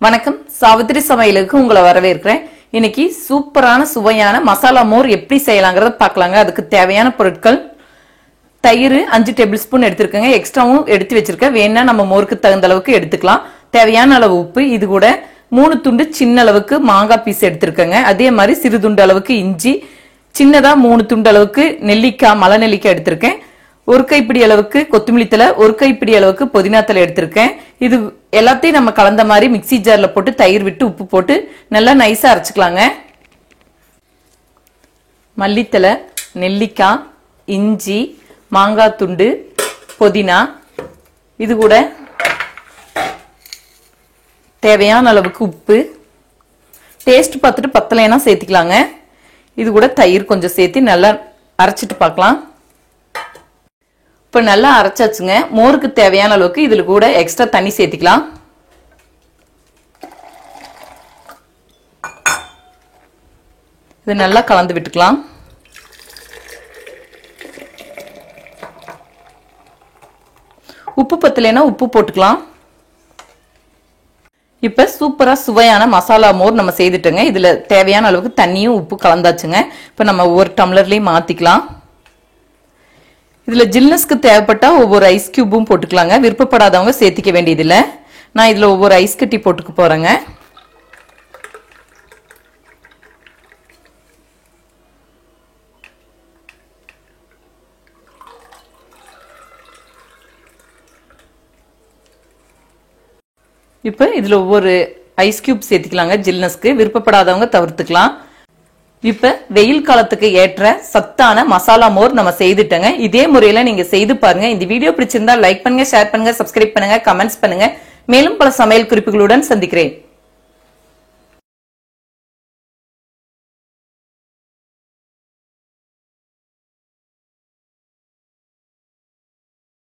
வணக்கம், சாவித்திரி சமையலுக்கு உங்களை வரவேற்கிறேன். இன்னைக்கு சூப்பரான சுவையான மசாலா மோர் எப்படி செய்யலாங்கிறத பார்க்கலாங்க. அதுக்கு தேவையான பொருட்கள்: தயிர் 5 டேபிள் ஸ்பூன் எடுத்துருக்கேங்க. எக்ஸ்ட்ராவும் எடுத்து வச்சிருக்கேன். வேணா நம்ம மோருக்கு தகுந்த அளவுக்கு எடுத்துக்கலாம். தேவையான அளவு உப்பு, இது கூட 3 துண்டு சின்ன அளவுக்கு மாங்காய் பீஸ் எடுத்திருக்கேங்க. அதே மாதிரி சிறு துண்டு அளவுக்கு இஞ்சி, சின்னதா 3 துண்டு அளவுக்கு நெல்லிக்காய், மலை நெல்லிக்காய் எடுத்திருக்கேன். 1 கைப்பிடி அளவுக்கு கொத்தமல்லி தழை, 1 கைப்பிடி அளவுக்கு புதினா தழை எடுத்திருக்கேன். இது எல்லாத்தையும் நம்ம கலந்த மாதிரி மிக்ஸி ஜார்ல போட்டு தயிர் விட்டு உப்பு போட்டு நல்லா நைஸா அரைச்சுக்கலாங்க. மல்லித்தழை, நெல்லிக்காய், இஞ்சி, மாங்காய் துண்டு, புதினா, இது கூட தேவையான அளவுக்கு உப்பு, டேஸ்ட் பார்த்துட்டு பத்தலைன்னா சேர்த்துக்கலாங்க. இது கூட தயிர் கொஞ்சம் சேர்த்து நல்லா அரைச்சிட்டு பார்க்கலாம். இப்ப நல்லா அரைச்சாச்சுங்க. மோருக்கு தேவையான அளவுக்கு இதுல கூட எக்ஸ்ட்ரா தண்ணி சேர்த்துக்கலாம். இது நல்லா கலந்து விட்டுக்கலாம். உப்பு பத்தலைன்னா உப்பு போட்டுக்கலாம். இப்ப சூப்பரா சுவையான மசாலா மோர் நம்ம செய்துட்டோங்க. இதுல தேவையான அளவுக்கு தண்ணியும் உப்பு கலந்தாச்சுங்க. இப்ப நம்ம ஒவ்வொரு டம்ளர்லயும் மாத்திக்கலாம். இதுல ஜில்னஸ்க்கு தேவைப்பட்டா ஒவ்வொரு ஐஸ் கியூபும் போட்டுக்கலாங்க. விருப்பப்படாதவங்க சேர்த்திக்க வேண்டியதில்லை. நான் இதுல ஒவ்வொரு ஐஸ் கட்டி போட்டுக்க போறேங்க. இப்ப இதுல ஒவ்வொரு ஐஸ் கியூப் சேர்த்துக்கலாங்க. ஜில்னஸ்க்கு விருப்பப்படாதவங்க தவிர்த்துக்கலாம். இப்ப வெயில் காலத்துக்கு ஏற்ற சத்தான மசாலா மோர் நம்ம செய்துட்டோங்க. இதே முறையில நீங்க செய்து பாருங்க. இந்த வீடியோ பிடிச்சிருந்தா லைக் பண்ணுங்க, ஷேர் பண்ணுங்க, சப்ஸ்கிரைப் பண்ணுங்க, கமெண்ட்ஸ் பண்ணுங்க. மேலும் பல சமையல் குறிப்புகளுடன் சந்திக்கிறேன்.